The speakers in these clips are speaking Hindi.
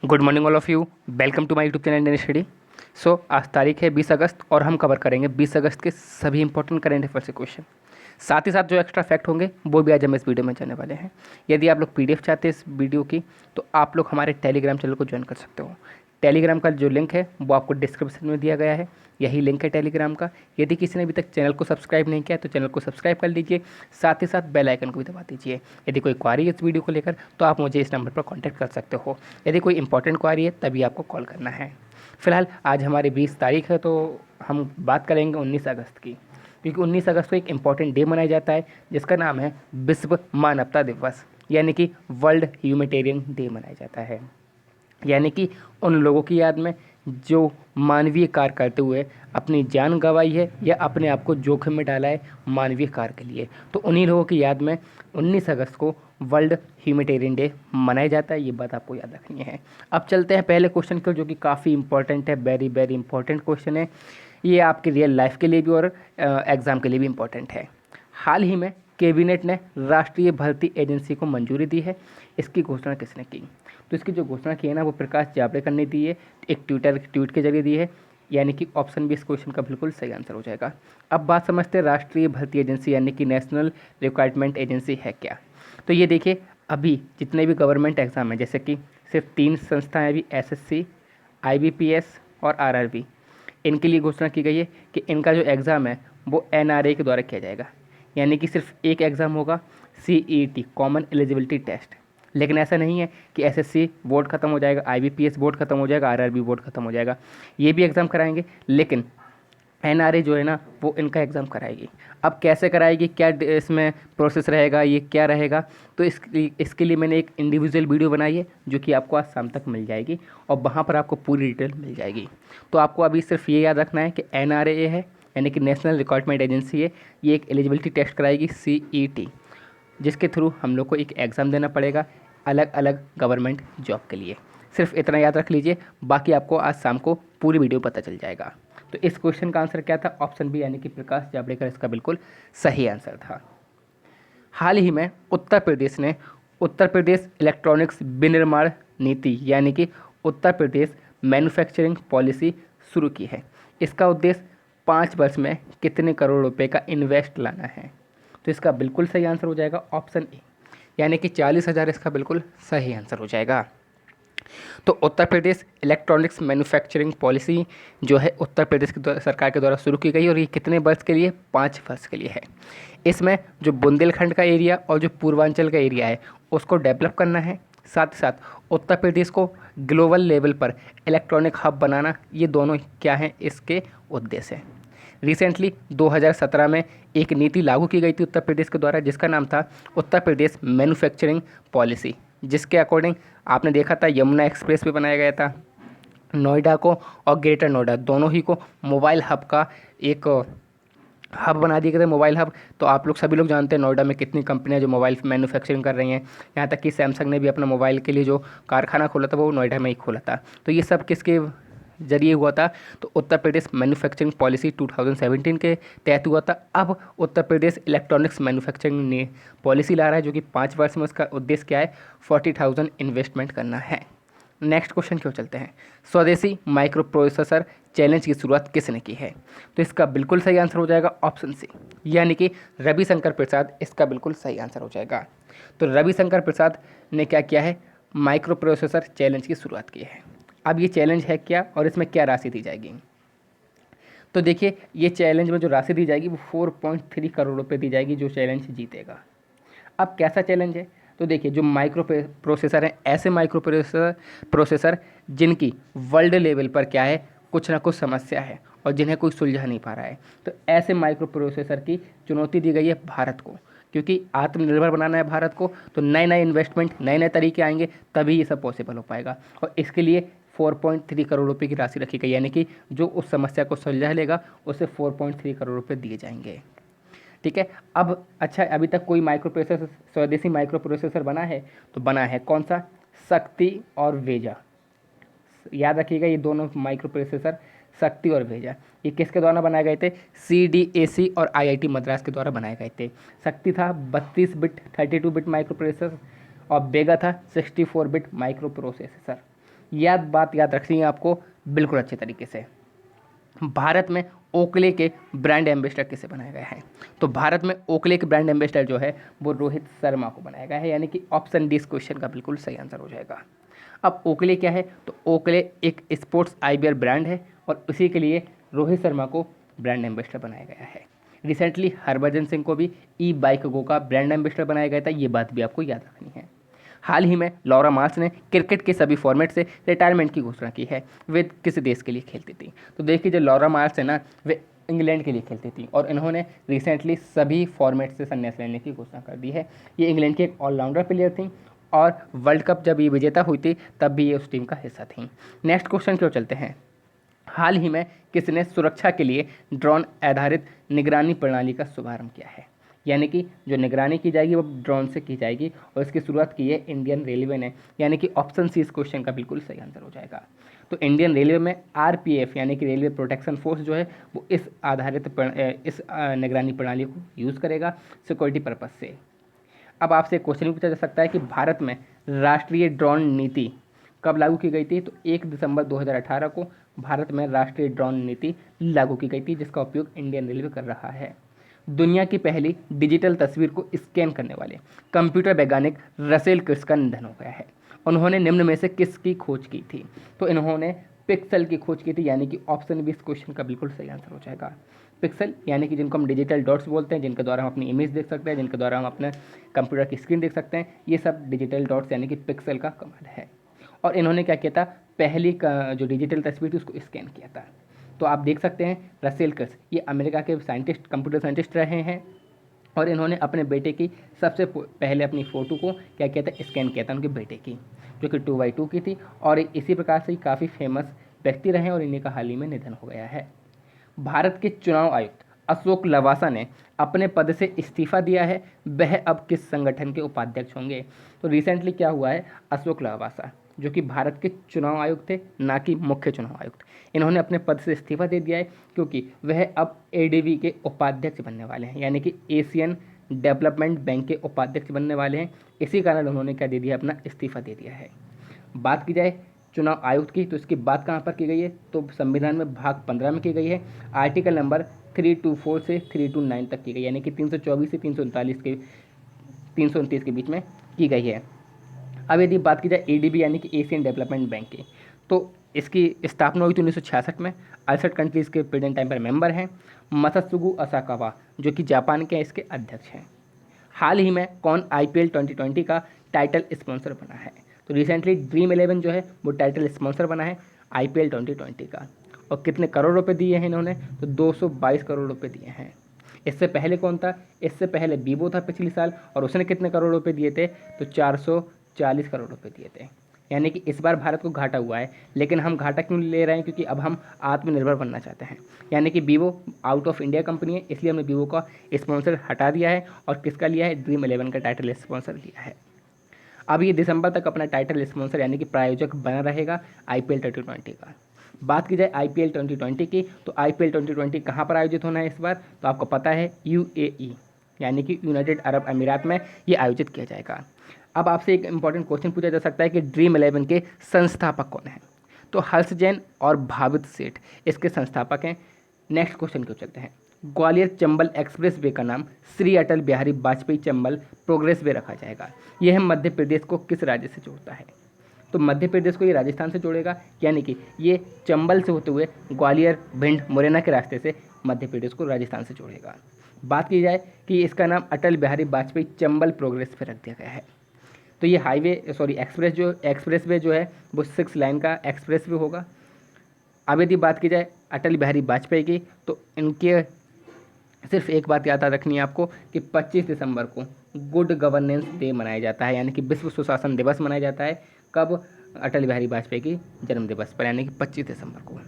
Good morning all of you. Welcome to my YouTube channel Indian study. So आज तारीख है 20 अगस्त और हम कवर करेंगे 20 अगस्त के सभी इंपॉर्टेंट करेंट अफेयर्स के क्वेश्चन। साथ ही साथ जो एक्स्ट्रा फैक्ट होंगे वो भी आज हम इस वीडियो में जानने वाले हैं। यदि आप लोग पीडीएफ चाहते हैं इस वीडियो की तो आप लोग हमारे टेलीग्राम चैनल को ज्वाइन कर सकते हो। टेलीग्राम का जो लिंक है वो आपको डिस्क्रिप्शन में दिया गया है, यही लिंक है टेलीग्राम का। यदि किसी ने अभी तक चैनल को सब्सक्राइब नहीं किया तो चैनल को सब्सक्राइब कर लीजिए, साथ ही साथ बेल आइकन को भी दबा दीजिए। यदि कोई क्वारी है इस वीडियो को लेकर तो आप मुझे इस नंबर पर कॉन्टैक्ट कर सकते हो। यदि कोई इंपॉर्टेंट क्वारी है तभी आपको कॉल करना है। फिलहाल आज हमारी 20 तारीख है तो हम बात करेंगे 19 अगस्त की, क्योंकि 19 अगस्त को एक इम्पॉर्टेंट डे मनाया जाता है जिसका नाम है विश्व मानवता दिवस, यानी कि वर्ल्ड ह्यूमैनिटेरियन डे मनाया जाता है। यानी कि उन लोगों की याद में जो मानवीय कार्य करते हुए अपनी जान गंवाई है या अपने आप को जोखिम में डाला है मानवीय कार्य के लिए, तो उन्हीं लोगों की याद में 19 अगस्त को वर्ल्ड ह्यूमैनिटेरियन डे मनाया जाता है। ये बात आपको याद रखनी है। अब चलते हैं पहले क्वेश्चन को, जो कि काफ़ी इंपॉर्टेंट है, वेरी वेरी इंपॉर्टेंट क्वेश्चन है। ये आपके रियल लाइफ के लिए भी और एग्ज़ाम के लिए भी इम्पॉर्टेंट है। हाल ही में कैबिनेट ने राष्ट्रीय भर्ती एजेंसी को मंजूरी दी है। इसकी घोषणा किसने की? तो इसकी जो घोषणा की है ना वो प्रकाश जावड़ेकर ने दी है, एक ट्वीट के जरिए दी है। यानी कि ऑप्शन भी इस क्वेश्चन का बिल्कुल सही आंसर हो जाएगा। अब बात समझते हैं राष्ट्रीय भर्ती एजेंसी यानी कि नेशनल रिक्वायरमेंट एजेंसी है क्या। तो ये देखिए, अभी जितने भी गवर्नमेंट एग्जाम हैं, जैसे कि सिर्फ 3 संस्थाएं अभी एसएससी, आईबीपीएस और आरआरबी, इनके लिए घोषणा की गई है कि इनका जो एग्ज़ाम है वो एनआरए के द्वारा किया जाएगा। यानी कि सिर्फ एक एग्ज़ाम होगा, सीईटी कॉमन एलिजिबिलिटी टेस्ट। लेकिन ऐसा नहीं है कि एसएससी बोर्ड खत्म हो जाएगा, आईबीपीएस बोर्ड खत्म हो जाएगा, आरआरबी बोर्ड खत्म हो जाएगा, ये भी एग्ज़ाम कराएंगे, लेकिन एनआरए जो है ना वो इनका एग्ज़ाम कराएगी। अब कैसे कराएगी, क्या इसमें प्रोसेस रहेगा, ये क्या रहेगा, तो इसके लिए मैंने एक इंडिविजुअल वीडियो बनाई है जो कि आपको आज शाम तक मिल जाएगी और वहाँ पर आपको पूरी डिटेल मिल जाएगी। तो आपको अभी सिर्फ ये याद रखना है कि एनआरए है यानी कि नेशनल रिक्वायरमेंट एजेंसी है, ये एक एलिजिबिलिटी टेस्ट कराएगी सीईटी, जिसके थ्रू हम लोग को एक एग्ज़ाम देना पड़ेगा अलग अलग गवर्नमेंट जॉब के लिए। सिर्फ इतना याद रख लीजिए, बाकी आपको आज शाम को पूरी वीडियो पता चल जाएगा। तो इस क्वेश्चन का आंसर क्या था? ऑप्शन बी यानी कि प्रकाश जावड़ेकर इसका बिल्कुल सही आंसर था। हाल ही में उत्तर प्रदेश ने उत्तर प्रदेश इलेक्ट्रॉनिक्स विनिर्माण नीति यानी कि उत्तर प्रदेश मैन्युफैक्चरिंग पॉलिसी शुरू की है। इसका उद्देश्य 5 वर्ष में कितने करोड़ रुपए का इन्वेस्ट लाना है? तो इसका बिल्कुल सही आंसर हो जाएगा ऑप्शन ए, यानी कि 40,000 इसका बिल्कुल सही आंसर हो जाएगा। तो Uttar Pradesh electronics manufacturing policy जो है उत्तर प्रदेश की सरकार के द्वारा शुरू की गई और ये कितने वर्ष के लिए? 5 वर्ष के लिए है। इसमें जो बुंदेलखंड का एरिया और जो पूर्वांचल का एरिया है उसको डेवलप करना है, साथ ही साथ उत्तर प्रदेश को ग्लोबल लेवल पर इलेक्ट्रॉनिक हब बनाना, ये दोनों क्या हैं इसके उद्देश्य हैं। रिसेंटली 2017 में एक नीति लागू की गई थी उत्तर प्रदेश के द्वारा जिसका नाम था उत्तर प्रदेश मैन्युफैक्चरिंग पॉलिसी, जिसके अकॉर्डिंग आपने देखा था यमुना एक्सप्रेस भी बनाया गया था। नोएडा को और ग्रेटर नोएडा दोनों ही को मोबाइल हब का एक हब बना दिए गए थे, मोबाइल हब। तो आप लोग सभी लोग जानते हैं नोएडा में कितनी कंपनियां जो मोबाइल मैन्युफैक्चरिंग कर रही हैं, यहाँ तक कि सैमसंग ने भी अपना मोबाइल के लिए जो कारखाना खोला था वो नोएडा में ही खोला था। तो ये सब किसके जरिए हुआ था? तो उत्तर प्रदेश मैन्युफैक्चरिंग पॉलिसी 2017 के तहत हुआ था। अब उत्तर प्रदेश इलेक्ट्रॉनिक्स मैन्युफैक्चरिंग ने पॉलिसी ला रहा है जो कि 5 वर्ष में उसका उद्देश्य क्या है? 40,000 इन्वेस्टमेंट करना है। नेक्स्ट क्वेश्चन क्यों चलते हैं। स्वदेशी माइक्रो प्रोसेसर चैलेंज की शुरुआत किसने की है? तो इसका बिल्कुल सही आंसर हो जाएगा ऑप्शन सी, यानी कि रविशंकर प्रसाद इसका बिल्कुल सही आंसर हो जाएगा। तो रविशंकर प्रसाद ने क्या किया है? माइक्रो प्रोसेसर चैलेंज की शुरुआत की है। अब ये चैलेंज है क्या और इसमें क्या राशि दी जाएगी? तो देखिए, ये चैलेंज में जो राशि दी जाएगी वो 4.3 करोड़ रुपए दी जाएगी जो चैलेंज जीतेगा। अब कैसा चैलेंज है? तो देखिए, जो माइक्रो प्रोसेसर हैं, ऐसे माइक्रो प्रोसेसर जिनकी वर्ल्ड लेवल पर क्या है, कुछ ना कुछ समस्या है और जिन्हें कोई सुलझा नहीं पा रहा है, तो ऐसे माइक्रो प्रोसेसर की चुनौती दी गई है भारत को, क्योंकि आत्मनिर्भर बनाना है भारत को। तो नए नए इन्वेस्टमेंट, नए नए तरीके आएंगे तभी ये सब पॉसिबल हो पाएगा। और इसके लिए 4.3 करोड़ रुपए की राशि रखी गई, यानी कि जो उस समस्या को सुलझा लेगा उसे 4.3 करोड़ रुपए दिए जाएंगे। ठीक है। अब अच्छा, अभी तक कोई माइक्रो प्रोसेसर, स्वदेशी माइक्रो प्रोसेसर बना है? तो बना है। कौन सा? शक्ति और वेजा। याद रखिएगा, ये दोनों माइक्रो प्रोसेसर शक्ति और वेजा ये किसके द्वारा बनाए गए थे? CDAC और IIT मद्रास के द्वारा बनाए गए थे। शक्ति था 32 बिट 32 बिट माइक्रो प्रोसेसर और वेगा था 64 बिट माइक्रो प्रोसेसर। बात याद रखनी है आपको बिल्कुल अच्छे तरीके से। भारत में ओकले के ब्रांड एम्बेसडर किसे बनाया गया है? तो भारत में ओकले के ब्रांड एम्बेसडर जो है वो रोहित शर्मा को बनाया गया है, यानी कि ऑप्शन डी इस क्वेश्चन का बिल्कुल सही आंसर हो जाएगा। अब ओकले क्या है? तो ओकले एक स्पोर्ट्स आईवियर ब्रांड है और उसी के लिए रोहित शर्मा को ब्रांड एम्बेसडर बनाया गया है। रिसेंटली हरभजन सिंह को भी ई बाइक गो का ब्रांड एम्बेसडर बनाया गया था, ये बात भी आपको याद रखनी है। हाल ही में लॉरा मार्श ने क्रिकेट के सभी फॉर्मेट से रिटायरमेंट की घोषणा की है। वे किस देश के लिए खेलती थी? तो देखिए जो लॉरा मार्श है ना, वे इंग्लैंड के लिए खेलती थी और इन्होंने रिसेंटली सभी फॉर्मेट से संन्यास लेने की घोषणा कर दी है। ये इंग्लैंड की एक ऑलराउंडर प्लेयर थी और वर्ल्ड कप जब ये विजेता हुई थी तब भी ये उस टीम का हिस्सा थी। नेक्स्ट क्वेश्चन की ओर चलते हैं। हाल ही में किसने सुरक्षा के लिए ड्रोन आधारित निगरानी प्रणाली का शुभारंभ किया है? यानी कि जो निगरानी की जाएगी वो ड्रोन से की जाएगी और इसकी शुरुआत की है इंडियन रेलवे ने, यानी कि ऑप्शन सी इस क्वेश्चन का बिल्कुल सही आंसर हो जाएगा। तो इंडियन रेलवे में आरपीएफ यानी कि रेलवे प्रोटेक्शन फोर्स जो है वो इस निगरानी प्रणाली को यूज़ करेगा सिक्योरिटी पर्पज़ से। अब आपसे एक क्वेश्चन भी पूछा जा सकता है कि भारत में राष्ट्रीय ड्रोन नीति कब लागू की गई थी? तो 1 दिसंबर 2018 को भारत में राष्ट्रीय ड्रोन नीति लागू की गई थी, जिसका उपयोग इंडियन रेलवे कर रहा है। दुनिया की पहली डिजिटल तस्वीर को स्कैन करने वाले कंप्यूटर वैज्ञानिक रसेल क्रिस का निधन हो गया है। उन्होंने निम्न में से किसकी खोज की थी? तो इन्होंने पिक्सल की खोज की थी, यानी कि ऑप्शन बी इस क्वेश्चन का बिल्कुल सही आंसर हो जाएगा। पिक्सल यानी कि जिनको हम डिजिटल डॉट्स बोलते हैं, जिनके द्वारा हम अपनी इमेज देख सकते हैं, जिनके द्वारा हम अपने कंप्यूटर की स्क्रीन देख सकते हैं, ये सब डिजिटल डॉट्स यानी कि पिक्सल का कमाल है। और इन्होंने क्या किया था? पहली का जो डिजिटल तस्वीर थी उसको स्कैन किया था। तो आप देख सकते हैं रसेल क्रिस ये अमेरिका के साइंटिस्ट, कंप्यूटर साइंटिस्ट रहे हैं और इन्होंने अपने बेटे की सबसे पहले अपनी फ़ोटो को क्या किया था? स्कैन किया था उनके बेटे की, जो कि 2x2 की थी। और इसी प्रकार से काफ़ी फेमस व्यक्ति रहे और इन्हीं का हाल ही में निधन हो गया है। भारत के चुनाव आयुक्त अशोक लवासा ने अपने पद से इस्तीफा दिया है। वह अब किस संगठन के उपाध्यक्ष होंगे? तो रिसेंटली क्या हुआ है, अशोक लवासा जो कि भारत के चुनाव आयुक्त थे, ना कि मुख्य चुनाव आयुक्त, इन्होंने अपने पद से इस्तीफा दे दिया है क्योंकि वह अब एडीबी के उपाध्यक्ष बनने वाले हैं, यानी कि एशियन डेवलपमेंट बैंक के उपाध्यक्ष बनने वाले हैं। इसी कारण उन्होंने क्या दे दिया? अपना इस्तीफा दे दिया है। बात की जाए चुनाव आयुक्त की तो इसकी बात कहाँ पर की गई है? तो संविधान में भाग 15 में की गई है। आर्टिकल नंबर 324 से 329 तक की गई, यानी कि 324 से 329 के बीच में की गई है। अब यदि बात की जाए एडीबी यानी कि एशियन डेवलपमेंट बैंक की, तो इसकी स्थापना हुई थी 1966 में। 68 कंट्रीज़ के प्रेजेंट टाइम पर मेंबर हैं। मसात्सुगु असाकावा जो कि जापान के इसके अध्यक्ष हैं। हाल ही में कौन आईपीएल 2020 का टाइटल स्पॉन्सर बना है? तो रिसेंटली ड्रीम 11 जो है वो टाइटल स्पॉन्सर बना है आईपीएल 2020 का। और कितने करोड़ रुपए दिए हैं इन्होंने? तो 222 करोड़ रुपए दिए हैं। इससे पहले कौन था? इससे पहले वीवो था पिछले साल और उसने कितने करोड़ रुपए दिए थे? तो 440 करोड़ रुपए दिए थे। यानी कि इस बार भारत को घाटा हुआ है, लेकिन हम घाटा क्यों ले रहे हैं? क्योंकि अब हम आत्मनिर्भर बनना चाहते हैं। यानी कि Vivo out of India company है, इसलिए हमने वीवो का स्पॉन्सर हटा दिया है और किसका लिया है? ड्रीम 11 का टाइटल स्पॉन्सर लिया है। अब ये दिसंबर तक अपना टाइटल स्पॉन्सर यानी कि प्रायोजक बना रहेगा आईपीएल 2020 का। बात की जाए आईपीएल 2020 की, तो आईपीएल 2020 कहाँ पर आयोजित होना है इस बार? तो आपको पता है यूएई यानी कि यूनाइटेड अरब अमीरात में ये आयोजित किया जाएगा। अब आपसे एक इंपॉर्टेंट क्वेश्चन पूछा जा सकता है कि ड्रीम 11 के संस्थापक कौन हैं? तो हर्ष जैन और भावित सेठ इसके संस्थापक हैं। नेक्स्ट क्वेश्चन को चलते हैं। ग्वालियर चंबल एक्सप्रेस वे का नाम श्री अटल बिहारी वाजपेयी चंबल प्रोग्रेस वे रखा जाएगा। यह मध्य प्रदेश को किस राज्य से जोड़ता है? तो मध्य प्रदेश को ये राजस्थान से जोड़ेगा, यानी कि ये चंबल से होते हुए ग्वालियर, भिंड, मुरैना के रास्ते से मध्य प्रदेश को राजस्थान से जोड़ेगा। बात की जाए कि इसका नाम अटल बिहारी वाजपेयी चंबल प्रोग्रेस पे रख दिया गया है। तो ये एक्सप्रेस वे जो है वो 6 लाइन का एक्सप्रेस वे होगा। अब यदि बात की जाए अटल बिहारी वाजपेयी की, तो इनके सिर्फ एक बात याद रखनी है आपको कि 25 दिसंबर को गुड गवर्नेंस डे मनाया जाता है, यानी कि विश्व सुशासन दिवस मनाया जाता है। कब? अटल बिहारी वाजपेयी की जन्म दिवस पर, यानी कि 25 दिसंबर को।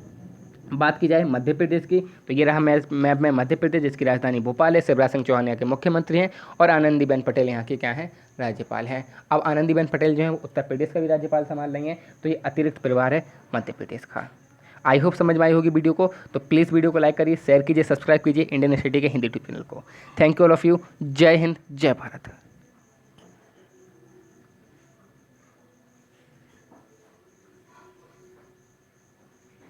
बात की जाए मध्य प्रदेश की, तो ये रहा मैप में मध्य प्रदेश, जिसकी राजधानी भोपाल है। शिवराज सिंह चौहान यहाँ के मुख्यमंत्री हैं और आनंदीबेन पटेल यहाँ की क्या है? राज्यपाल हैं। अब आनंदीबेन पटेल जो है वो उत्तर प्रदेश का भी राज्यपाल संभाल रही हैं, तो ये अतिरिक्त परिवार है मध्य प्रदेश का। आई होप समझ में आई होगी वीडियो को। तो प्लीज़ वीडियो को लाइक करिए, शेयर कीजिए, सब्सक्राइब कीजिए इंडियन स्टडी के हिंदी यूट्यूब चैनल को। Thank you all of you. जय हिंद, जय भारत।